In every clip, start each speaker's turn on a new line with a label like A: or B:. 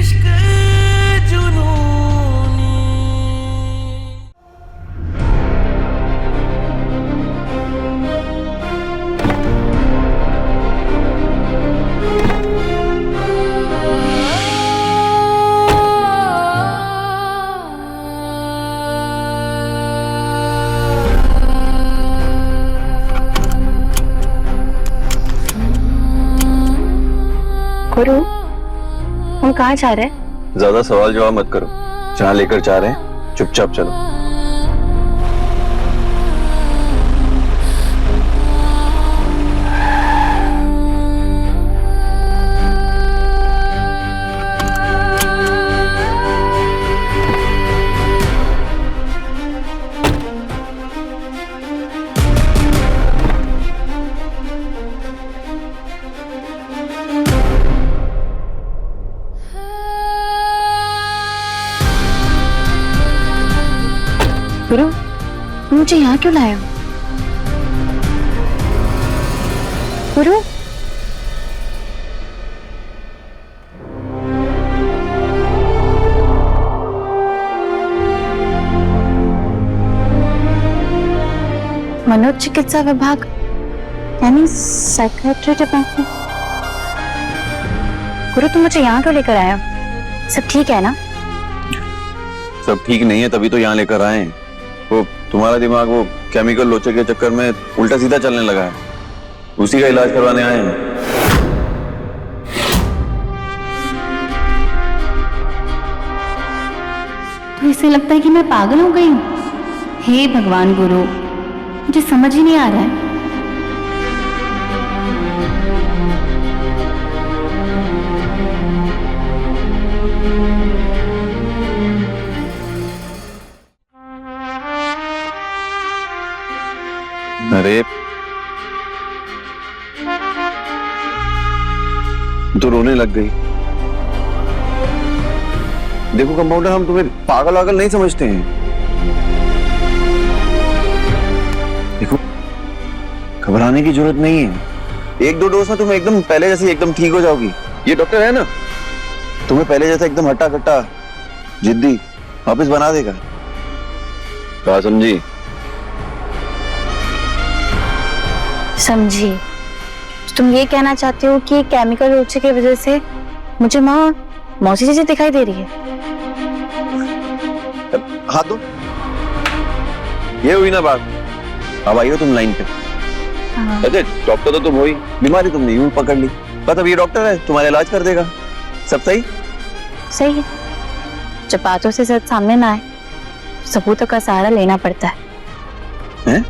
A: इश्क जुनूनी।
B: गुरु, हम कहाँ जा रहे हैं?
C: ज्यादा सवाल जवाब मत करो। जहाँ लेकर जा रहे हैं चुपचाप चलो।
B: गुरु, तुम मुझे यहाँ क्यों लाए हो? गुरु, मनोचिकित्सा विभाग यानी साइकेट्री डिपार्टमेंट। गुरु, तुम मुझे यहाँ क्यों लेकर आए हो? सब ठीक है ना?
C: सब ठीक नहीं है तभी तो यहाँ लेकर आए हैं। वो तुम्हारा दिमाग वो केमिकल लोचे के चक्कर में उल्टा सीधा चलने लगा है, उसी का इलाज करवाने आए हैं।
B: तो इसे लगता है कि मैं पागल हो गई हूँ। हे भगवान गुरु, मुझे समझ ही नहीं आ रहा है।
C: अरे तो रोने लग गई। देखो कंपाउंडर, हम तुम्हें पागल वागल नहीं समझते हैं। देखो, घबराने की जरूरत नहीं है। एक दो डोज में तुम एकदम पहले जैसी एकदम ठीक हो जाओगी। ये डॉक्टर है ना, तुम्हें पहले जैसा एकदम हट्टा कट्टा जिद्दी वापस बना देगा। कहा समझी?
B: समझी। तुम ये कहना चाहते हो कि केमिकल लोचे की वजह से मुझे माँ मौसी जैसी दिखाई दे रही है?
C: हाथ दो। ये हुई ना बात। अब आई हो तुम लाइन पे। अरे डॉक्टर तो तुम हो ही, बीमारी तुमने यूं पकड़ ली। बस अब ये डॉक्टर है, तुम्हारा इलाज कर देगा। सब सही?
B: सही है। जब बातों से सच सामने ना आए, सबूतों का सहारा लेना पड़ता है।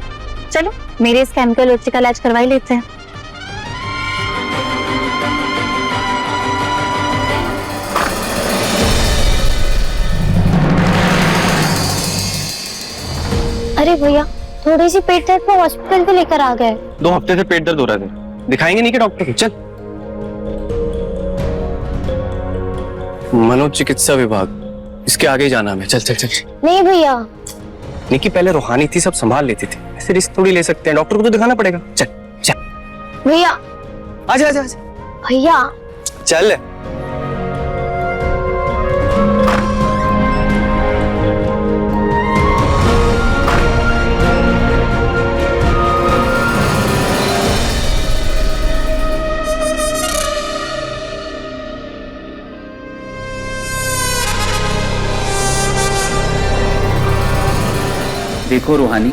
B: चलो, मेरे इस केमिकल लोचे का इलाज करवा ही लेते हैं। अरे भैया, थोड़ी सी पेट दर्द में हॉस्पिटल भी लेकर आ गए।
D: 2 हफ्ते से पेट दर्द हो रहा है, दिखाएंगे नहीं कि डॉक्टर को? चल। मनोचिकित्सा विभाग, इसके आगे जाना हमें। चल चल चल।
B: नहीं भैया।
D: निकी पहले रूहानी थी, सब संभाल लेती थी, ऐसे रिस्क थोड़ी ले सकते हैं। डॉक्टर को तो दिखाना पड़ेगा। चल चल
B: भैया।
D: आजा आजा आजा।
B: भैया
D: चल।
E: देखो रूहानी,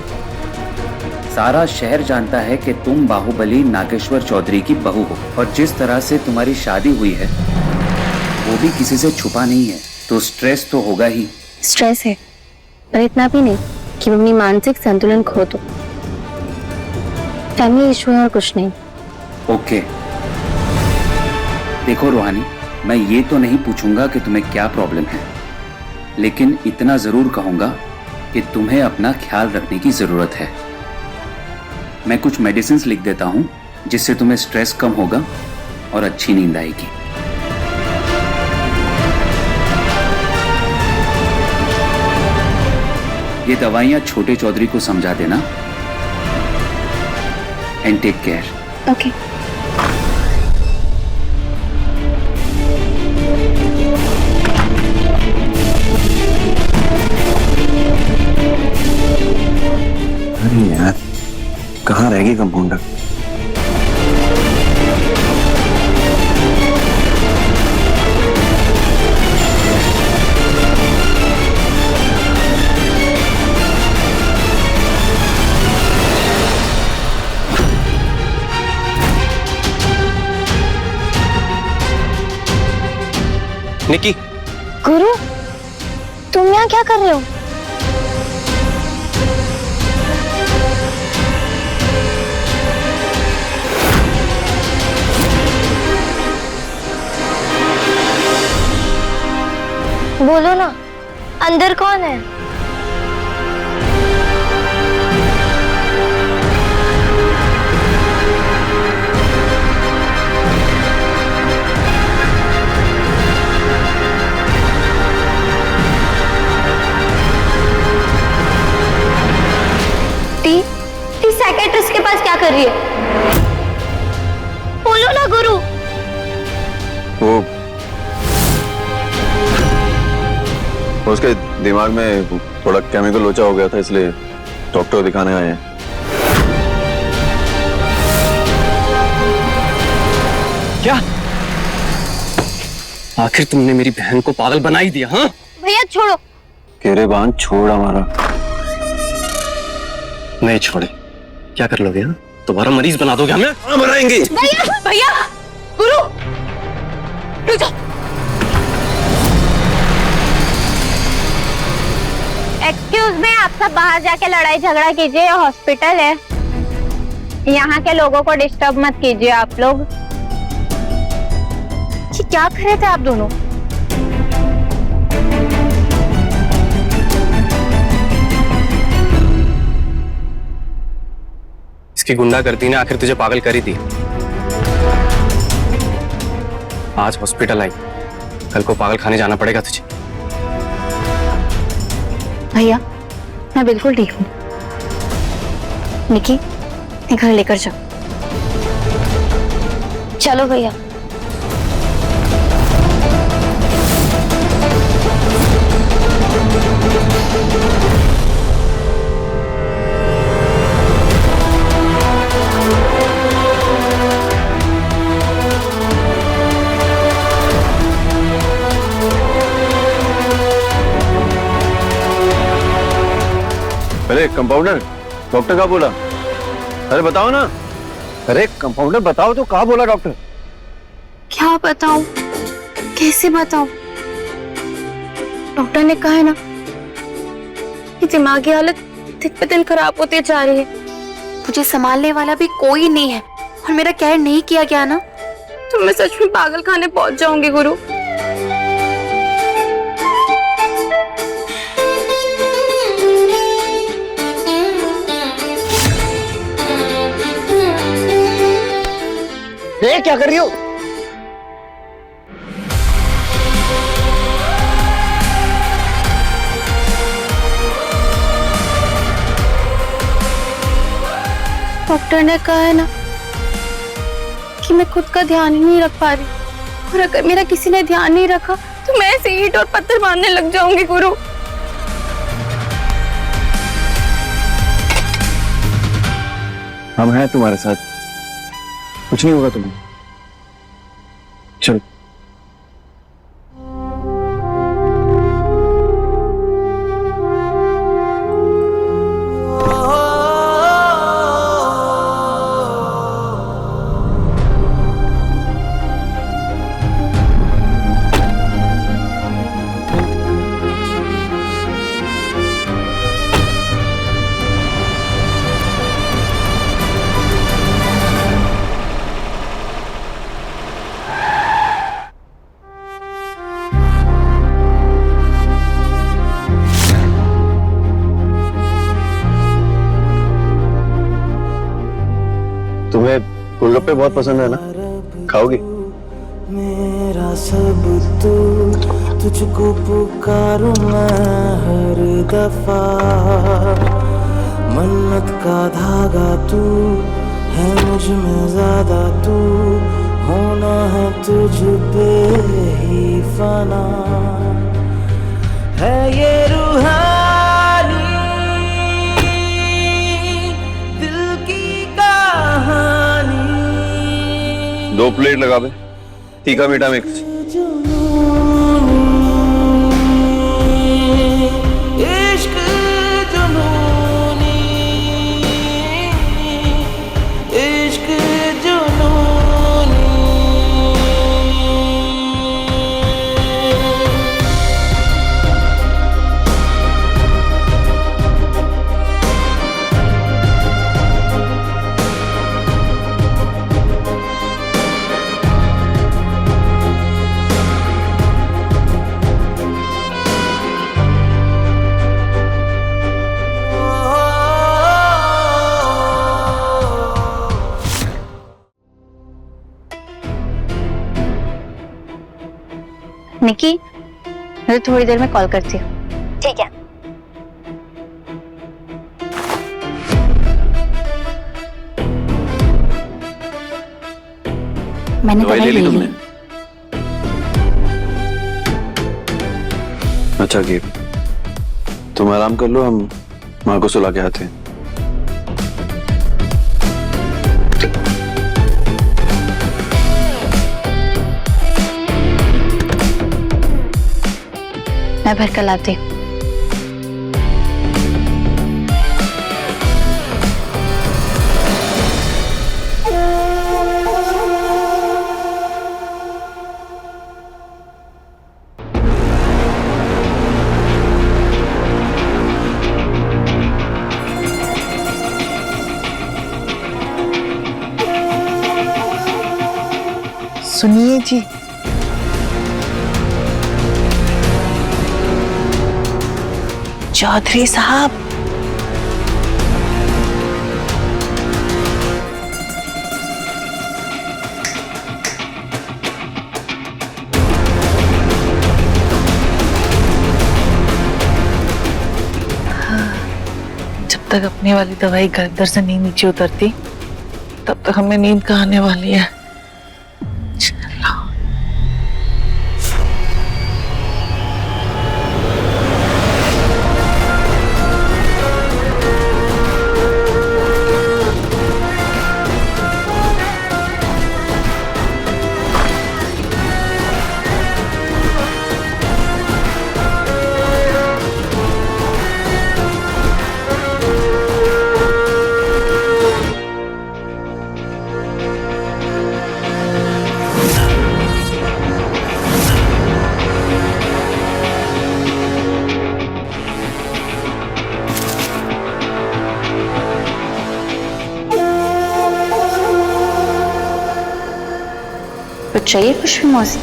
E: सारा शहर जानता है कि तुम बाहुबली नागेश्वर चौधरी की बहू हो, और जिस तरह से तुम्हारी शादी हुई है वो भी किसी से छुपा नहीं है, तो स्ट्रेस तो होगा ही।
B: स्ट्रेस है, पर इतना भी नहीं कि मैं अपनी मानसिक संतुलन खो दूं। फैमिली इशू है और कुछ नहीं।
E: ओके, देखो रूहानी, मैं ये तो नहीं पूछूंगा कि तुम्हें क्या प्रॉब्लम है, लेकिन इतना जरूर कहूंगा कि तुम्हें अपना ख्याल रखने की जरूरत है। मैं कुछ मेडिसिन लिख देता हूं जिससे तुम्हें स्ट्रेस कम होगा और अच्छी नींद आएगी। ये दवाइयां छोटे चौधरी को समझा देना। And take care.
B: ओके।
C: आएगी कंपाउंडर।
D: निकी,
B: गुरु, तुम यहाँ क्या कर रहे हो? बोलो ना, अंदर कौन है? टी साइकियाट्रिस्ट के पास क्या कर रही है? बोलो ना गुरु।
C: वो उसके दिमाग में थोड़ा केमिकल लोचा हो गया था, इसलिए डॉक्टर दिखाने आए हैं।
D: क्या? आखिर तुमने मेरी बहन को पागल बना ही दिया। हाँ
B: भैया छोड़ो।
C: केरेबान छोड़ हमारा।
D: नहीं छोड़े, क्या कर लोगे? हाँ, दोबारा मरीज बना दोगे हमें? हाँ, मराएंगे।
B: भैया भैया, गुरु रुक जाओ। एक्सक्यूज मी, आप सब बाहर जाके लड़ाई झगड़ा कीजिए, ये हॉस्पिटल है, यहाँ के लोगों को डिस्टर्ब मत कीजिए आप लोग। ये क्या कर रहे थे आप दोनों?
D: इसकी गुंडागर्दी ने आखिर तुझे पागल कर ही दी। आज हॉस्पिटल आई, कल को पागल खाने जाना पड़ेगा तुझे।
B: भैया मैं बिल्कुल ठीक हूँ। निकी, घर लेकर जाओ। चलो भैया।
C: अरे कंपाउंडर, डॉक्टर क्या बोला? अरे बताओ ना। अरे कंपाउंडर बताओ तो, क्या बोला डॉक्टर?
B: क्या बताऊं, कैसे बताऊं? डॉक्टर ने कहा है ना कि दिमागी हालत दिन पे दिन खराब होती जा रही है। मुझे संभालने वाला भी कोई नहीं है और मेरा केयर नहीं किया गया ना तो मैं सच में पागल खाने पहुंच जाऊंगी गुरु।
D: क्या कर रही हो?
B: डॉक्टर ने कहा है ना कि मैं खुद का ध्यान ही नहीं रख पा रही, और अगर मेरा किसी ने ध्यान नहीं रखा तो मैं ऐसे ईंट और पत्थर मारने लग जाऊंगी गुरु।
C: हम हैं तुम्हारे साथ, कुछ नहीं होगा तुम्हें। चलो। तुम्हें गोलगप्पे बहुत पसंद है ना, खाओगी?
A: मेरा सब तू, तुझको पुकारूं मैं हर दफा, मन्नत का धागा तू है मुझ में ज्यादा, तू होना है तुझ पे ही फना, है ये रूहानी दिल की का
C: 2 प्लेट लगा बे, तीखा मीठा मिक्स।
A: इश्क जुनूनी, इश्क जुनूनी।
B: निकी, मैं थोड़ी देर में कॉल करती हूँ। ठीक है। मैंने दवाई ले ली।
C: अच्छा की तुम आराम कर लो, हम माँ को सुला के आते हैं।
B: मैं भर कर लाती हूँ।
F: सुनिए जी, चौधरी साहब, जब तक अपने वाली दवाई गर्दन से नहीं नीचे उतरती तब तक हमें नींद कहाँ आने वाली है।
B: कुछ चाहिए खुशबू मौसी?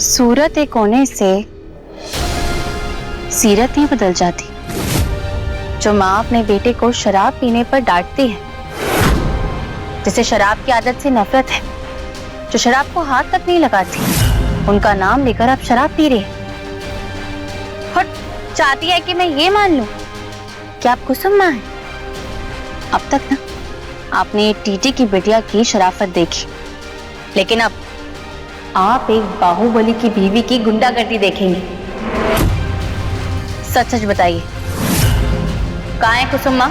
B: सूरत एक होने से सीरत नहीं बदल जाती। जो माँ अपने बेटे को शराब पीने पर डांटती है, जिसे शराब की आदत से नफरत है, जो शराब को हाथ तक नहीं लगाती, उनका नाम लेकर आप शराब पी रहे हैं और चाहती है कि मैं ये मान लूं कि आप कुसुम माँ हैं। अब तक ना आपने टीटी की बिटिया की शराफत देखी, लेकिन अब आप एक बाहुबली की बीवी की गुंडागर्दी देखेंगे। सच सच बताइए, कहाँ है कुसुम माँ?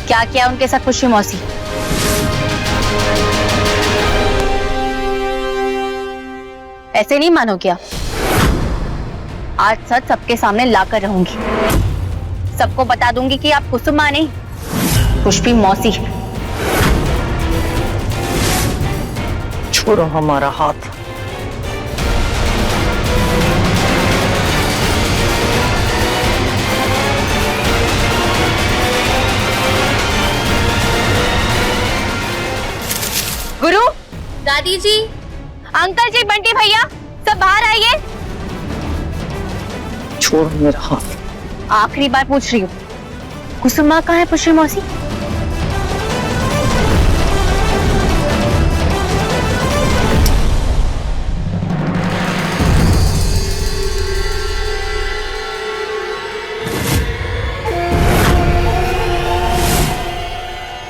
B: क्या किया उनके साथ खुशी मौसी? ऐसे नहीं मानो क्या? आज सच सबके सामने लाकर रहूंगी, सबको बता दूंगी कि आप कुसुम माँ नहीं, खुशबू मौसी।
F: छोड़ो हमारा हाथ।
B: गुरु, दादी जी, अंकल जी, बंटी भैया, सब बाहर आइए।
F: छोड़ो मेरा हाथ।
B: आखिरी बार पूछ रही हूँ, कुसुम माँ कहाँ है खुशबू मौसी?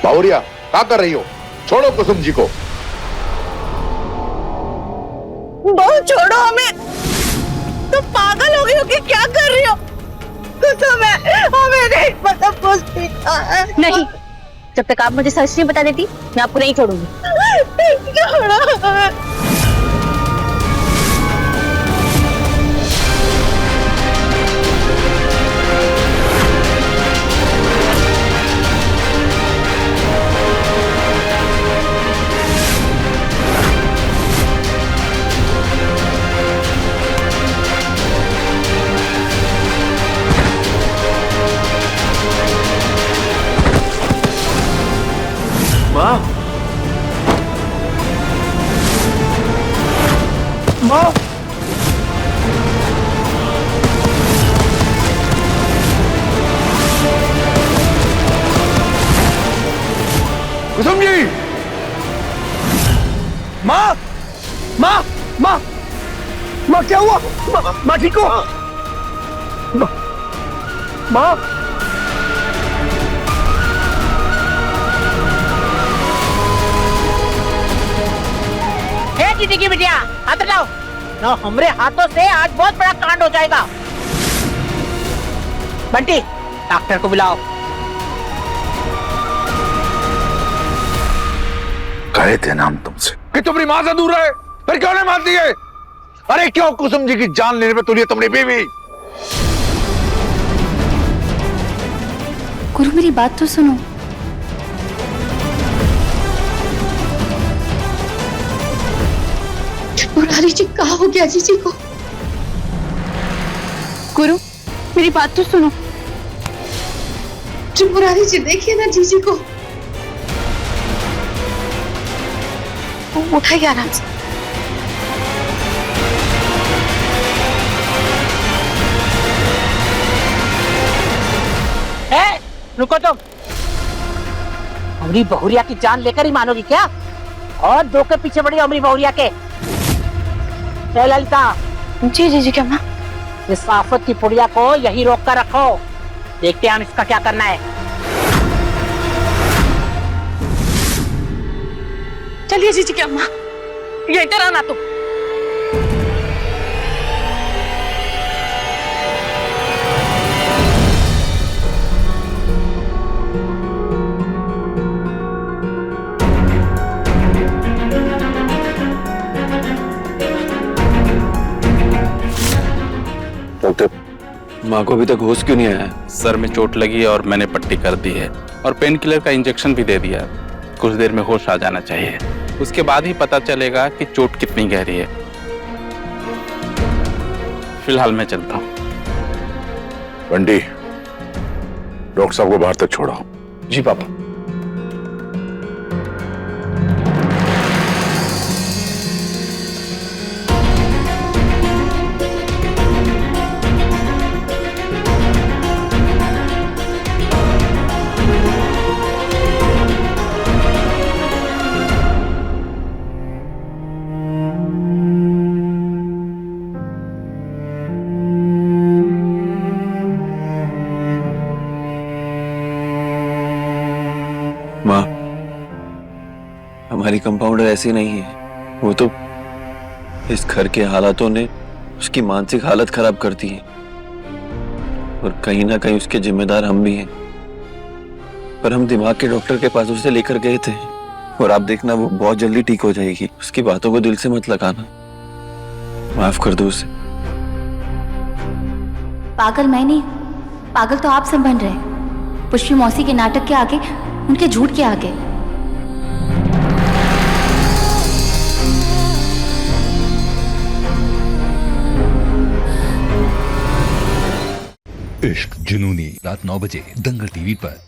G: बाहुरिया क्या कर रही हो? छोड़ो कुसुम जी को।
F: बहू छोड़ो हमें, तुम पागल हो गई हो कि क्या कर रही हो? कुसुम है, हमें नहीं पता कुछ भी है।
B: नहीं, जब तक आप मुझे सच नहीं बता देती मैं आपको नहीं छोड़ूंगी।
F: छोड़ो हमें।
C: माँ, माँ,
G: कुसुम जी,
C: माँ, माँ, माँ, माँ क्या हुआ? माँ ठीक हो? माँ,
F: दीदी की बिटिया हाथ हटाओ, ना हमारे हाथों से आज बहुत बड़ा कांड हो जाएगा। बंटी, डॉक्टर को बुलाओ।
G: कहे थे ना हम तुमसे कि तुम्हारी माँ से दूर रहे, फिर क्यों नहीं मानती है? अरे क्यों कुसुम जी की जान लेने पे तुली है तुम्हारी बीवी?
B: गुरु मेरी बात तो सुनो। मुरारी जी कहाँ हो गया जीजी को? गुरु मेरी बात तो सुनो। मुरारी जी देखिए ना जीजी को, उठाइए आराम से।
F: रुको तुम, अमरी बहुरिया की जान लेकर ही मानोगी क्या? और दो के पीछे बड़ी अमरी बहुरिया के। ललिता,
B: जी जी जी क्या माँ?
F: इस आफत की पुड़िया को यही रोक कर रखो, देखते हैं हम इसका क्या करना है।
B: चलिए जीजी क्या माँ, ये इधर आना तुम।
C: डॉक्टर, माँ को अभी तक होश क्यों नहीं आया?
H: सर में चोट लगी है और मैंने पट्टी कर दी है और पेन किलर का इंजेक्शन भी दे दिया है। कुछ देर में होश आ जाना चाहिए, उसके बाद ही पता चलेगा कि चोट कितनी गहरी है। फिलहाल मैं चलता हूँ।
G: बंटी, डॉक्टर साहब को बाहर तक छोड़ो।
D: जी पापा।
C: माँ, हमारी कंपाउंडर ऐसी नहीं है। वो तो इस घर के हालातों ने उसकी मानसिक हालत खराब कर दी है और कहीं ना कहीं उसके जिम्मेदार हम भी हैं। पर हम दिमाग के डॉक्टर के पास उसे लेकर गए थे और आप देखना वो बहुत जल्दी ठीक हो जाएगी। उसकी बातों को दिल से मत लगाना, माफ कर दो उसे।
B: पागल मैं नहीं, पागल तो आप सब बन रहे हैं, पुष्पी मौसी के नाटक के आगे, उनके झूठ के आगे।
I: इश्क जुनूनी रात 9 बजे दंगल टीवी पर।